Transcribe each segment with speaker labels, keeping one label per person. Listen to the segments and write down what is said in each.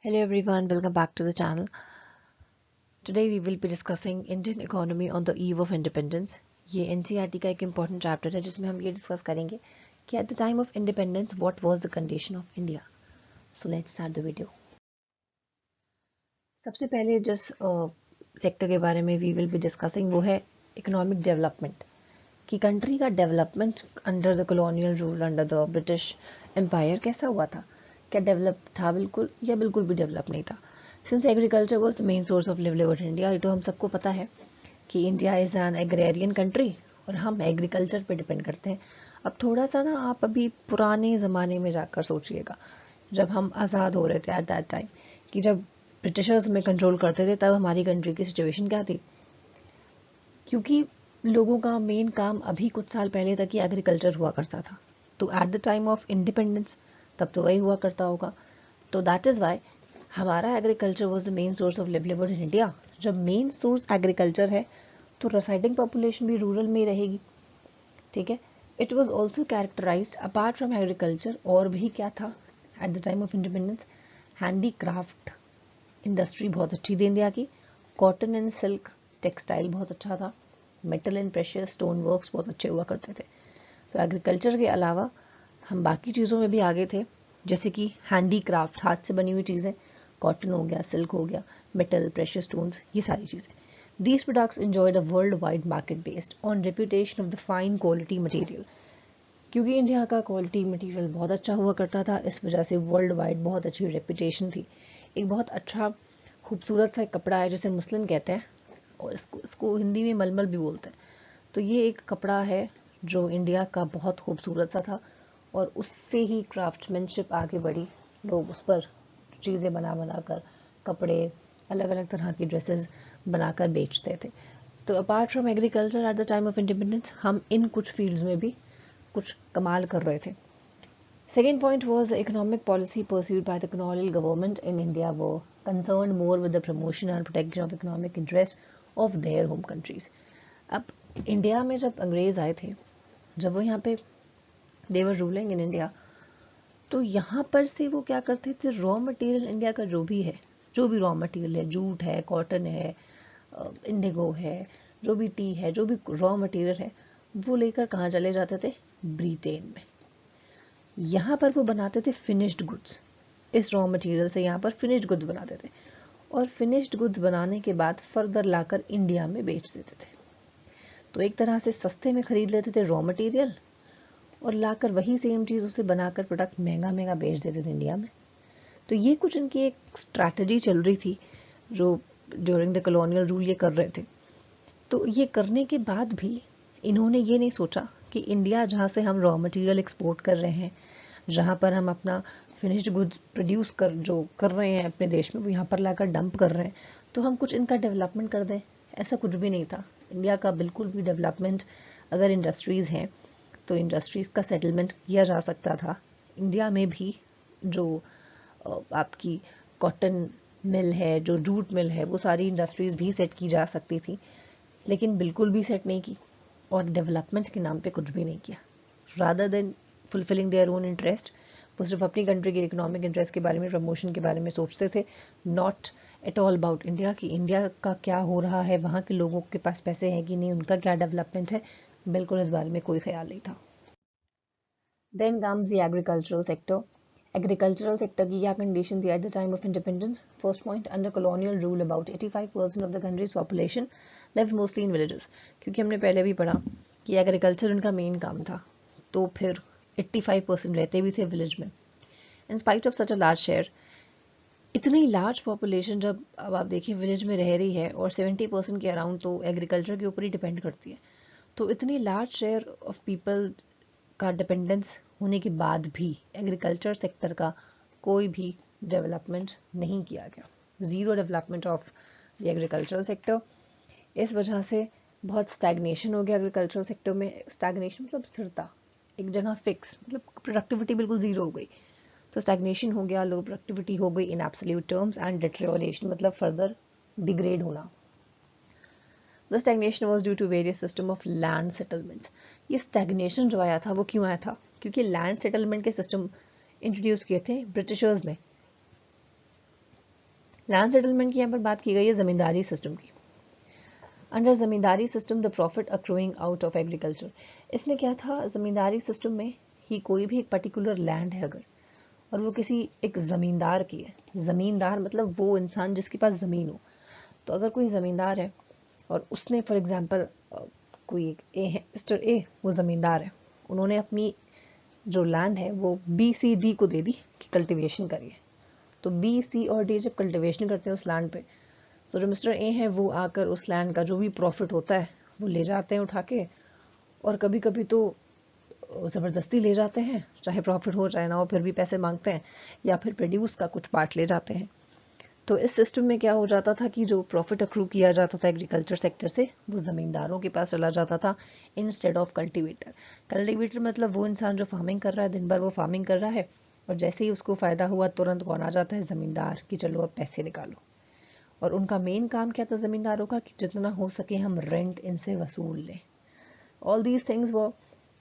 Speaker 1: Hello everyone, welcome back to the channel. Today we will be discussing Indian economy on the eve of independence. ये NCERT का एक important chapter है जिसमें हम ये discuss करेंगे कि at the time of independence what was the condition of India. So let's start the video. सबसे पहले जिस सेक्टर के बारे में we will be discussing वो है economic development. कि कंट्री का development under the colonial rule under the British empire कैसा हुआ था, क्या डेवलप था बिल्कुल या बिल्कुल भी डेवलप नहीं था. Since agriculture was the main source of livelihood in India, ये तो हम सबको पता है कि India is an agrarian country और हम एग्रीकल्चर पे डिपेंड करते हैं. अब थोड़ा सा ना आप अभी पुराने ज़माने में जाकर सोचिएगा, जब हम आज़ाद हो रहे थे एट दैट टाइम, कि जब ब्रिटिशर्स में कंट्रोल करते थे तब हमारी कंट्री की सिचुएशन क्या थी. क्योंकि लोगों का मेन काम अभी कुछ साल पहले तक ही एग्रीकल्चर हुआ करता था, तो eight the time of independence तब तो वही हुआ करता होगा. तो दैट इज़ वाई हमारा agriculture was the main source of livelihood in India. जब मेन सोर्स एग्रीकल्चर है तो रेसिडिंग पॉपुलेशन भी रूरल में ही रहेगी. ठीक है. It was also characterise apart from agriculture और भी क्या था at the time of independence. Handicraft industry बहुत अच्छी थी इंडिया की. कॉटन एंड सिल्क टेक्सटाइल बहुत अच्छा था. Metal and precious stone works बहुत अच्छे हुआ करते थे. तो एग्रीकल्चर के अलावा हम बाकी चीज़ों में भी आगे थे, जैसे कि हैंडी क्राफ्ट, हाथ से बनी हुई चीज़ें, कॉटन हो गया, सिल्क हो गया, मेटल, प्रेशियस स्टोन्स, ये सारी चीज़ें. These products enjoyed a world wide market based on reputation of the fine quality material. क्योंकि इंडिया का क्वालिटी मटेरियल बहुत अच्छा हुआ करता था, इस वजह से वर्ल्ड वाइड बहुत अच्छी रेपुटेशन थी. एक बहुत अच्छा खूबसूरत सा कपड़ा है जिसे मुस्लिन कहते हैं, और इसको हिंदी में मलमल भी बोलते हैं. तो ये एक कपड़ा है जो इंडिया का बहुत खूबसूरत सा था और उससे ही क्राफ्ट्समैनशिप आगे बढ़ी. लोग उस पर चीज़ें बना बना कर कपड़े, अलग अलग तरह की ड्रेसेस बनाकर बेचते थे. तो apart from agriculture eight the time of independence हम इन कुछ फील्ड्स में भी कुछ कमाल कर रहे थे. Second point was the economic policy pursued by the colonial government in India were concerned more with the promotion and protection of economic interests of their home countries. अब इंडिया में जब अंग्रेज आए थे, जब वो यहाँ पे दे वर रूलिंग इन इंडिया, तो यहाँ पर से वो क्या करते थे, रॉ मटेरियल इंडिया का जो भी है, जो भी रॉ मटेरियल है, जूट है, कॉटन है, इंडिगो है, जो भी टी है, जो भी रॉ मटेरियल है, वो लेकर कहाँ चले जाते थे, ब्रिटेन में. यहाँ पर वो बनाते थे फिनिश्ड गुड्स. इस रॉ मटेरियल से यहाँ पर फिनिश्ड गुड्स बनाते थे और फिनिश्ड गुड्स बनाने के बाद फर्दर लाकर इंडिया में बेच देते थे. तो एक तरह से सस्ते में खरीद लेते थे रॉ मटेरियल और लाकर वही सेम चीज़ उसे बनाकर प्रोडक्ट महंगा महंगा बेच देते थे इंडिया में. तो ये कुछ इनकी एक स्ट्रैटेजी चल रही थी जो ड्यूरिंग द कॉलोनियल रूल ये कर रहे थे. तो ये करने के बाद भी इन्होंने ये नहीं सोचा कि इंडिया जहाँ से हम रॉ मटेरियल एक्सपोर्ट कर रहे हैं, जहाँ पर हम अपना फिनिश्ड गुड्स प्रोड्यूस कर जो कर रहे हैं अपने देश में, वो यहाँ पर लाकर डंप कर रहे हैं, तो हम कुछ इनका डेवलपमेंट कर दें. ऐसा कुछ भी नहीं था. इंडिया का बिल्कुल भी डेवलपमेंट, अगर इंडस्ट्रीज़ हैं तो इंडस्ट्रीज़ का सेटलमेंट किया जा सकता था. इंडिया में भी जो आपकी कॉटन मिल है, जो जूट मिल है, वो सारी इंडस्ट्रीज़ भी सेट की जा सकती थी, लेकिन बिल्कुल भी सेट नहीं की और डेवलपमेंट के नाम पे कुछ भी नहीं किया. Rather than fulfilling their own interest, वो सिर्फ अपनी कंट्री के इकोनॉमिक इंटरेस्ट के बारे में, प्रमोशन के बारे में सोचते थे, not at all about India, कि इंडिया का क्या हो रहा है, वहाँ के लोगों के पास पैसे हैं कि नहीं, उनका क्या डेवलपमेंट है, बिल्कुल इस बारे में कोई ख्याल नहीं था. Then comes the agricultural sector. Agricultural sector की क्या कंडीशन थी at the time of independence. First point, under colonial rule about 85% of the country's population lived mostly in villages. क्योंकि हमने पहले भी पढ़ा कि एग्रीकल्चर उनका मेन काम था, तो फिर 85% रहते भी थे विलेज में. In spite of such a large share, इतनी लार्ज पॉपुलेशन जब अब आप देखिए विलेज में रह रही है और 70% के अराउंड तो एग्रीकल्चर के ऊपर ही डिपेंड करती है, तो इतनी लार्ज शेयर ऑफ पीपल का डिपेंडेंस होने के बाद भी एग्रीकल्चर सेक्टर का कोई भी डेवलपमेंट नहीं किया गया. Zero development of the agricultural sector. इस वजह से बहुत स्टैग्नेशन हो गया एग्रीकल्चरल सेक्टर में. स्टैग्नेशन मतलब स्थिरता, एक जगह फिक्स, मतलब प्रोडक्टिविटी बिल्कुल ज़ीरो हो गई. तो स्टैग्नेशन हो गया, लो प्रोडक्टिविटी हो गई in absolute terms, and deterioration मतलब फर्दर डिग्रेड होना. The stagnation was due to various system of land settlements. ये stagnation जो आया था वो क्यों आया था, क्योंकि land settlement के system इंट्रोड्यूस किए थे ब्रिटिशर्स ने. लैंड सेटलमेंट की यहाँ पर बात की गई है जमींदारी सिस्टम की। Under zamindari system the profit accruing out of agriculture. इसमें क्या था, जमींदारी सिस्टम में ही कोई भी एक पर्टिकुलर लैंड है अगर, और वो किसी एक जमींदार की है, जमींदार मतलब वो इंसान जिसके पास जमीन हो, तो अगर कोई जमींदार है और उसने फॉर एग्जांपल कोई एक ए है, मिस्टर ए वो जमींदार है, उन्होंने अपनी जो लैंड है वो बी सी डी को दे दी कि कल्टीवेशन करिए। तो बी सी और डी जब कल्टीवेशन करते हैं उस लैंड पे, तो जो मिस्टर ए है वो आकर उस लैंड का जो भी प्रॉफिट होता है वो ले जाते हैं उठा के, और कभी कभी तो ज़बरदस्ती ले जाते हैं, चाहे प्रॉफिट हो चाहे ना हो, फिर भी पैसे मांगते हैं, या फिर प्रोड्यूस का कुछ पार्ट ले जाते हैं। तो इस सिस्टम में क्या हो जाता था कि जो प्रॉफिट अक्रू किया जाता था एग्रीकल्चर सेक्टर से वो ज़मींदारों के पास चला जाता था इंस्टेड ऑफ कल्टीवेटर। कल्टीवेटर मतलब वो इंसान जो फार्मिंग कर रहा है, दिन भर वो फार्मिंग कर रहा है, और जैसे ही उसको फ़ायदा हुआ तुरंत कौन आ जाता है, ज़मींदार, कि चलो अब पैसे निकालो। और उनका मेन काम क्या था ज़मींदारों का, कि जितना हो सके हम रेंट इनसे वसूल लें। All these things were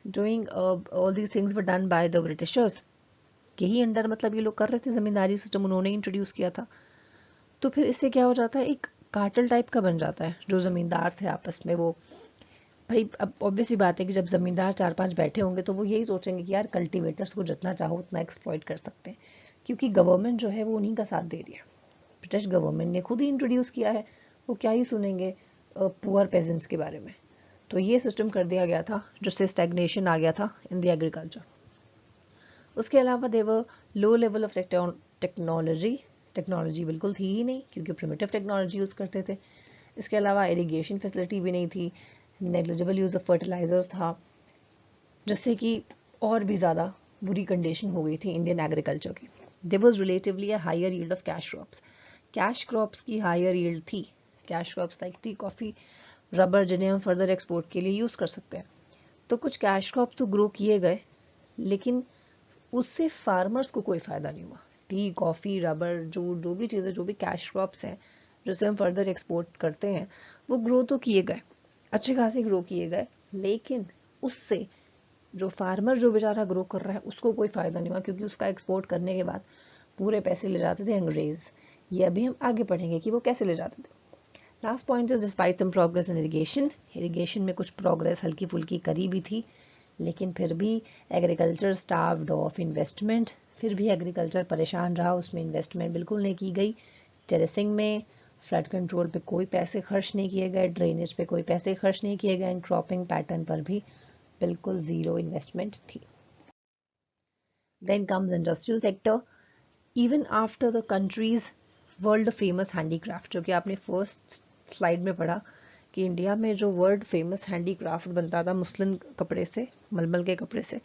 Speaker 1: doing all these things were done by the Britishers के ही अंडर, मतलब ये लोग कर रहे थे, ज़मींदारी सिस्टम उन्होंने इंट्रोड्यूस किया था। तो फिर इससे क्या हो जाता है, एक कार्टेल टाइप का बन जाता है। जो ज़मींदार थे आपस में वो, भाई अब ऑब्वियस ही बात है कि जब ज़मींदार 4-5 बैठे होंगे तो वो यही सोचेंगे कि यार कल्टीवेटर्स को जितना चाहो उतना एक्सप्लॉइट कर सकते हैं, क्योंकि गवर्नमेंट जो है वो उन्हीं का साथ दे रही है। ब्रिटिश गवर्नमेंट ने खुद ही इंट्रोड्यूस किया है, वो क्या ही सुनेंगे पुअर पेजेंट्स के बारे में। तो ये सिस्टम कर दिया गया था जिससे स्टैग्नेशन आ गया था इन द एग्रीकल्चर। उसके अलावा they were low level of technology, technology बिल्कुल थी ही नहीं क्योंकि प्रिमिटिव टेक्नोलॉजी यूज़ करते थे। इसके अलावा इरिगेशन फैसिलिटी भी नहीं थी, नेग्लिजिबल यूज़ ऑफ फर्टिलाइजर्स था, जिससे कि और भी ज़्यादा बुरी कंडीशन हो गई थी इंडियन एग्रीकल्चर की। There was relatively a higher yield of cash crops, cash crops की हायर यील्ड थी। Cash crops like tea, coffee, rubber, जिन्हें हम फर्दर एक्सपोर्ट के लिए यूज़ कर सकते हैं। तो कुछ कैश क्रॉप तो ग्रो किए गए, लेकिन उससे फार्मर्स को कोई फ़ायदा नहीं हुआ। टी, कॉफ़ी, रबर, जूट, जो भी चीज़ें, जो भी कैश क्रॉप्स हैं जिसे हम फर्दर एक्सपोर्ट करते हैं, वो ग्रो तो किए गए, अच्छे खासे ग्रो किए गए, लेकिन उससे जो फार्मर जो बेचारा ग्रो कर रहा है उसको कोई फ़ायदा नहीं हुआ, क्योंकि उसका एक्सपोर्ट करने के बाद पूरे पैसे ले जाते थे अंग्रेज़। ये अभी हम आगे पढ़ेंगे कि वो कैसे ले जाते थे। Last point is despite some progress in irrigation, irrigation में कुछ प्रोग्रेस हल्की फुल्की करी भी थी, लेकिन फिर भी एग्रीकल्चर स्टार्व्ड ऑफ इन्वेस्टमेंट, फिर भी एग्रीकल्चर परेशान रहा, उसमें इन्वेस्टमेंट बिल्कुल नहीं की गई। टेरेसिंग में, फ्लड कंट्रोल पे कोई पैसे खर्च नहीं किए गए, ड्रेनेज पे कोई पैसे खर्च नहीं किए गए, एंड क्रॉपिंग पैटर्न पर भी बिल्कुल ज़ीरो इन्वेस्टमेंट थी। Then comes industrial sector. Even after the country's world famous handicraft, जो कि आपने फर्स्ट स्लाइड में पढ़ा कि इंडिया में जो वर्ल्ड फेमस हैंडीक्राफ्ट बनता था मुस्लिम कपड़े से, मलमल के कपड़े से,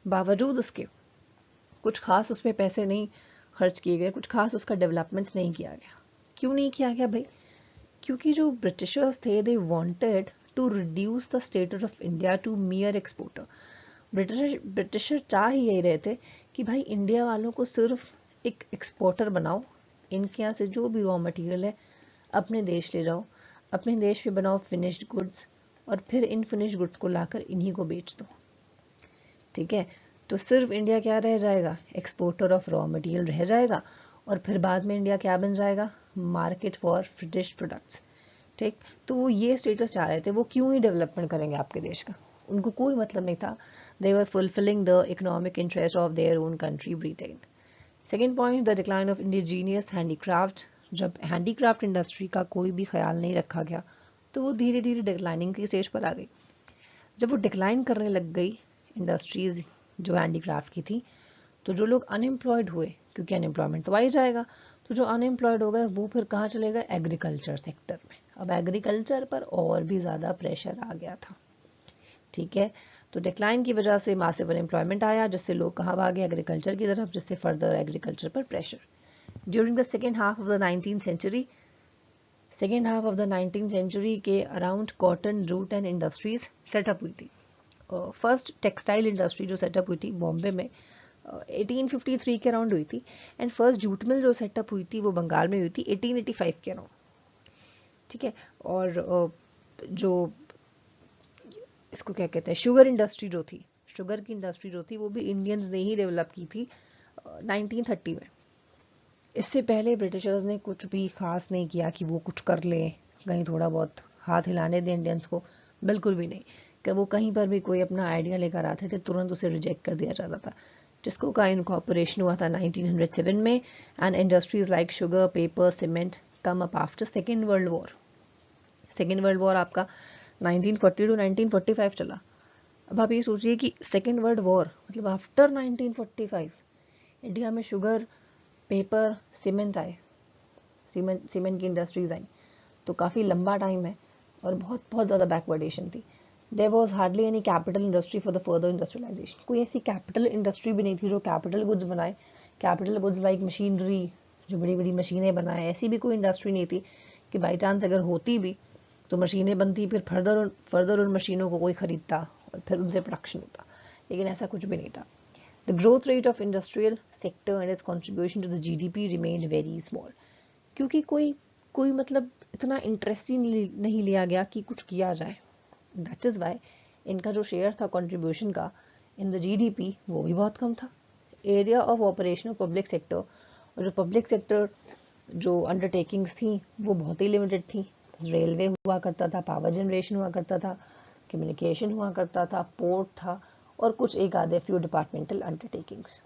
Speaker 1: बावजूद उसके कुछ खास उसमें पैसे नहीं खर्च किए गए, कुछ खास उसका डेवलपमेंट नहीं किया गया। क्यों नहीं किया गया भाई? क्योंकि जो ब्रिटिशर्स थे they wanted to reduce the status of India to mere exporter. Britisher चाह ही यही रहे थे कि भाई इंडिया वालों को सिर्फ एक एक्सपोर्टर बनाओ, इनके यहाँ से जो भी रॉ मटेरियल है अपने देश ले जाओ, अपने देश में बनाओ फिनिश्ड गुड्स, और फिर इन फिनिश्ड गुड्स को लाकर इन्हीं को बेच दो। ठीक है, तो सिर्फ इंडिया क्या रह जाएगा, एक्सपोर्टर ऑफ रॉ मटेरियल रह जाएगा, और फिर बाद में इंडिया क्या बन जाएगा, मार्केट फॉर फिनिश्ड प्रोडक्ट्स। ठीक, तो वो ये स्टेटस चाह रहे थे, वो क्यों ही डेवलपमेंट करेंगे आपके देश का, उनको कोई मतलब नहीं था। They were fulfilling the economic interest of their own country Britain. Second point, the decline of indigenous handicraft. जब हैंडीक्राफ्ट इंडस्ट्री का कोई भी ख्याल नहीं रखा गया तो वो धीरे धीरे डिक्लाइनिंग की स्टेज पर आ गई। जब वो डिक्लाइन करने लग गई इंडस्ट्रीज जो हैंडीक्राफ्ट की थी, तो जो लोग अनएम्प्लॉयड हुए, क्योंकि अनएम्प्लॉयमेंट तो आ ही जाएगा, तो जो अनएम्प्लॉयड हो गए वो फिर कहाँ चले गए, एग्रीकल्चर सेक्टर में। अब एग्रीकल्चर पर और भी ज़्यादा प्रेशर आ गया था। ठीक है, तो डिक्लाइन की वजह से मासिव अनएम्प्लॉयमेंट आया, जिससे लोग कहाँ भागे, एग्रीकल्चर की तरफ, जिससे फर्दर एग्रीकल्चर पर pressure. During the second half of the 19th century, second half of the 19th century के around cotton, jute and industries set up हुई थी। फर्स्ट टेक्सटाइल इंडस्ट्री जो सेटअप हुई थी बॉम्बे में 1853 के अराउंड हुई थी, एंड फर्स्ट जूट मिल जो सेटअप हुई थी वो बंगाल में हुई थी 1885 के अराउंड। ठीक है, और जो इसको क्या कहते हैं, शुगर इंडस्ट्री जो थी, शुगर की इंडस्ट्री जो थी वो भी इंडियंस ने ही डेवलप की थी 1930 में। इससे पहले ब्रिटिशर्स ने कुछ भी खास नहीं किया कि वो कुछ कर ले, कहीं थोड़ा बहुत हाथ हिलाने दें इंडियंस को, बिल्कुल भी नहीं। कि वो कहीं पर भी कोई अपना आइडिया लेकर आते थे तुरंत उसे रिजेक्ट कर दिया जाता था। जिसको का इनकॉर्पोरेशन हुआ था 1907 में, and industries like sugar, paper, cement come up after second world war. Second world war आपका 1940 टू 1945 चला। अब आप ये सोचिए कि सेकेंड वर्ल्ड वॉर मतलब आफ्टर 1945 इंडिया में शुगर, पेपर, सीमेंट आए, सीमेंट की इंडस्ट्रीज आई। तो काफ़ी लंबा टाइम है और बहुत बहुत ज़्यादा बैकवर्डेशन थी। There was hardly any capital industry for the further industrialisation. कोई ऐसी कैपिटल इंडस्ट्री भी नहीं थी जो कैपिटल गुड्स बनाए, कैपिटल गुड्स लाइक मशीनरी, जो बड़ी बड़ी मशीनें बनाए, ऐसी भी कोई इंडस्ट्री नहीं थी कि बाई चांस अगर होती भी तो मशीनें बनती, फिर फर्दर उन मशीनों को कोई खरीदता और फिर उनसे प्रोडक्शन होता, लेकिन ऐसा कुछ भी नहीं था। The growth rate of industrial sector and its contribution to the GDP remained very small. क्योंकि कोई मतलब इतना इंटरेस्ट ही नहीं लिया गया कि कुछ किया जाए। दैट इज़ वाई इनका जो शेयर था कंट्रीब्यूशन का इन द जीडीपी वो भी बहुत कम था। Area of operation of public sector, और जो पब्लिक सेक्टर जो अंडरटेकिंग्स थी वो बहुत ही लिमिटेड थी। रेलवे हुआ करता था, पावर जनरेशन हुआ करता था, कम्युनिकेशन हुआ करता था, पोर्ट था, और कुछ एक आधे few departmental undertakings.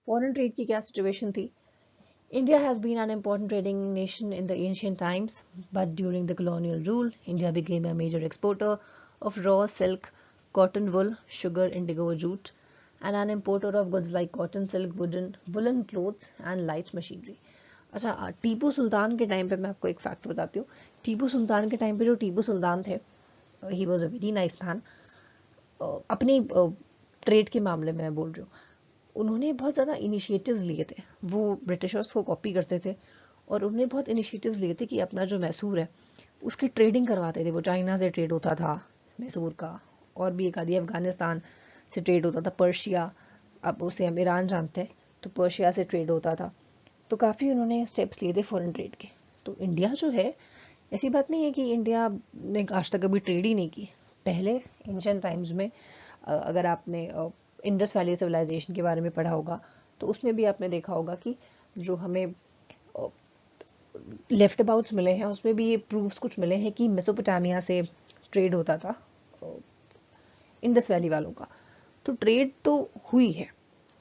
Speaker 1: Foreign trade की क्या सिचुएशन थी? India has been an important trading nation in the ancient times, but during the colonial rule, India became a major exporter of raw silk, cotton wool, sugar, indigo, jute, and an importer of goods like cotton, silk, woolen clothes, and light machinery. अच्छा, टीपू सुल्तान के time पे मैं आपको एक fact बताती हूँ। टीपू सुल्तान के time पे जो टीपू सुल्तान थे, he was a very nice man. अपनी ट्रेड के मामले में मैं बोल रही हूँ, उन्होंने बहुत ज़्यादा इनिशिएटिव्स लिए थे। वो ब्रिटिशर्स को कॉपी करते थे और उन्होंने बहुत इनिशिएटिव्स लिए थे कि अपना जो मैसूर है उसकी ट्रेडिंग करवाते थे। वो चाइना से ट्रेड होता था मैसूर का, और भी एक आधी अफगानिस्तान से ट्रेड होता था, पर्शिया, अब उसे हम ईरान जानते हैं, तो पर्शिया से ट्रेड होता था। तो काफ़ी उन्होंने स्टेप्स लिए थे फॉरेन ट्रेड के। तो इंडिया जो है, ऐसी बात नहीं है कि इंडिया ने आज तक कभी ट्रेड ही नहीं की। पहले एंशिएंट टाइम्स में अगर आपने इंडस वैली सिविलाइजेशन के बारे में पढ़ा होगा तो उसमें भी आपने देखा होगा कि जो हमें लेफ्ट अबाउट्स मिले हैं उसमें भी ये प्रूफ्स कुछ मिले हैं कि मेसोपोटामिया से ट्रेड होता था इंडस वैली वालों का। तो ट्रेड तो हुई है,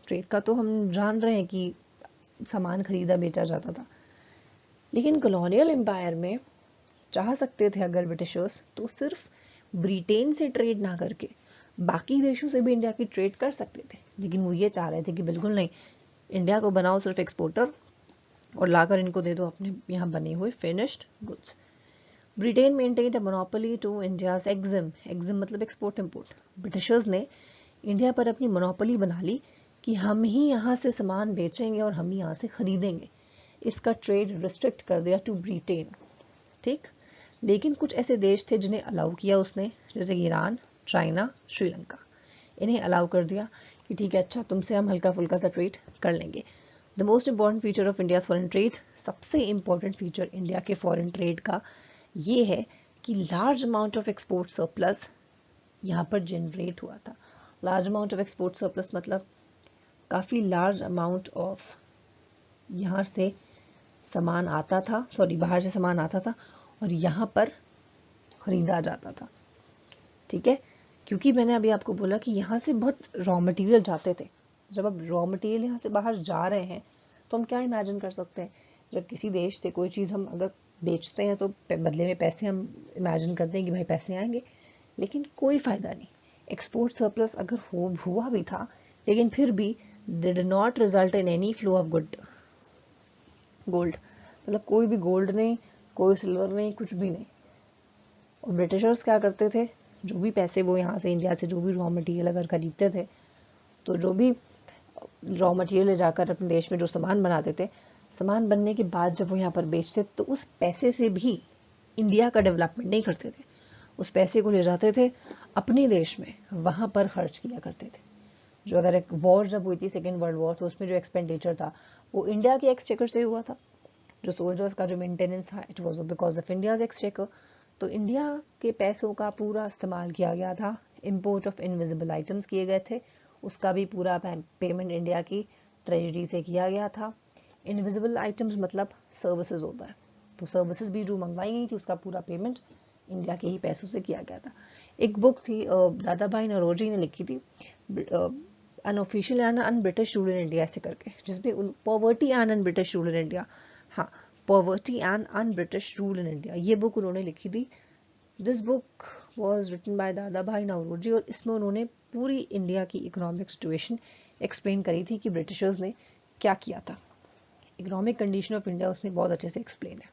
Speaker 1: ट्रेड का तो हम जान रहे हैं कि सामान खरीदा बेचा जाता था। लेकिन कॉलोनियल एम्पायर में चाह सकते थे अगर ब्रिटिशर्स तो सिर्फ ब्रिटेन से ट्रेड ना करके बाकी देशों से भी इंडिया की ट्रेड कर सकते थे। लेकिन वो ये चाह रहे थे कि बिल्कुल नहीं, इंडिया को बनाओ सिर्फ एक्सपोर्टर और लाकर इनको दे दो अपने यहाँ बने हुए finished goods. Britain maintained a monopoly to India's EXIM मतलब एक्सपोर्ट इंपोर्ट। ब्रिटिशर्स ने इंडिया पर अपनी मोनोपोली बना ली कि हम ही यहाँ से सामान बेचेंगे और हम ही यहाँ से खरीदेंगे। इसका ट्रेड रिस्ट्रिक्ट कर दिया टू ब्रिटेन, ठीक। लेकिन कुछ ऐसे देश थे जिन्हें अलाउ किया उसने, जैसे कि ईरान, चाइना, श्रीलंका। इन्हें अलाउ कर दिया कि ठीक है, अच्छा तुमसे हम हल्का फुल्का सा ट्रेड कर लेंगे। The most important feature of India's foreign trade, सबसे इंपॉर्टेंट फीचर इंडिया के फॉरेन ट्रेड का ये है कि large amount of export surplus यहाँ पर जनरेट हुआ था। Large amount of export surplus मतलब काफ़ी लार्ज अमाउंट ऑफ यहाँ से सामान आता था, सॉरी बाहर से सामान आता था और यहाँ पर खरीदा जाता था, ठीक है। क्योंकि मैंने अभी आपको बोला कि यहाँ से बहुत रॉ मटेरियल जाते थे। जब अब रॉ मटेरियल यहाँ से बाहर जा रहे हैं तो हम क्या इमेजिन कर सकते हैं, जब किसी देश से कोई चीज़ हम अगर बेचते हैं तो बदले में पैसे हम इमेजिन करते हैं कि भाई पैसे आएंगे, लेकिन कोई फ़ायदा नहीं। एक्सपोर्ट सरप्लस अगर हुआ भी था, लेकिन फिर भी they did not result in any flow of gold, मतलब कोई भी गोल्ड नहीं, कोई सिल्वर नहीं, कुछ भी नहीं। और ब्रिटिशर्स क्या करते थे, जो भी पैसे वो यहाँ से इंडिया से जो भी रॉ मटेरियल अगर खरीदते थे, तो जो भी रॉ मटेरियल ले जाकर अपने देश में जो सामान बनाते थे, सामान बनने के बाद जब वो यहाँ पर बेचते तो उस पैसे से भी इंडिया का डेवलपमेंट नहीं करते थे। उस पैसे को ले जाते थे अपने देश में, वहाँ पर खर्च किया करते थे। जो अगर एक वॉर जब हुई थी सेकेंड वर्ल्ड वॉर, तो उसमें जो एक्सपेंडिचर था वो इंडिया के एक्सचेकर से हुआ था। जो सोल्जर्स का जो मेंटेनेंस था, it was because of India's exchequer. तो इंडिया के पैसों का पूरा इस्तेमाल किया गया था, इंपोर्ट ऑफ इनविजिबल आइटम्स किए गए थे, उसका भी पूरा पेमेंट इंडिया की ट्रेजरी से किया गया था। इनविजिबल आइटम्स मतलब सर्विसेज होता है, तो सर्विसेज भी जो मंगवाई गई थी उसका पूरा पेमेंट इंडिया के ही पैसों से किया गया था। एक बुक थी दादा भाई नौरोजी ने लिखी थी, unofficial and un British rule in India ऐसे करके, जिसमें poverty and un British rule in India, हाँ poverty and un British rule in India, ये बुक उन्होंने लिखी थी। This book was written by Dadabhai Naoroji, और इसमें उन्होंने पूरी इंडिया की इकोनॉमिक सिचुएशन एक्सप्लेन करी थी कि ब्रिटिशर्स ने क्या किया था। इकोनॉमिक कंडीशन ऑफ इंडिया उसमें बहुत अच्छे से एक्सप्लेन है।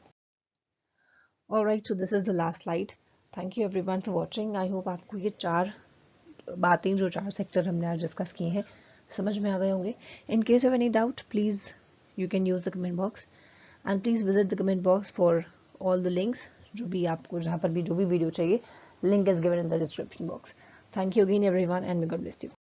Speaker 1: Alright, so this is the last slide. Thank you everyone for watching. I hope आपको ये 4 बातें, जो 4 सेक्टर हमने आज डिस्कस किए हैं, समझ में आ गए होंगे। In case of any doubt, please you can use the comment box, and please visit the comment box for all the links, जो भी आपको जहाँ पर भी जो भी वीडियो चाहिए, link is given in the description box. Thank you again everyone, and may God bless you.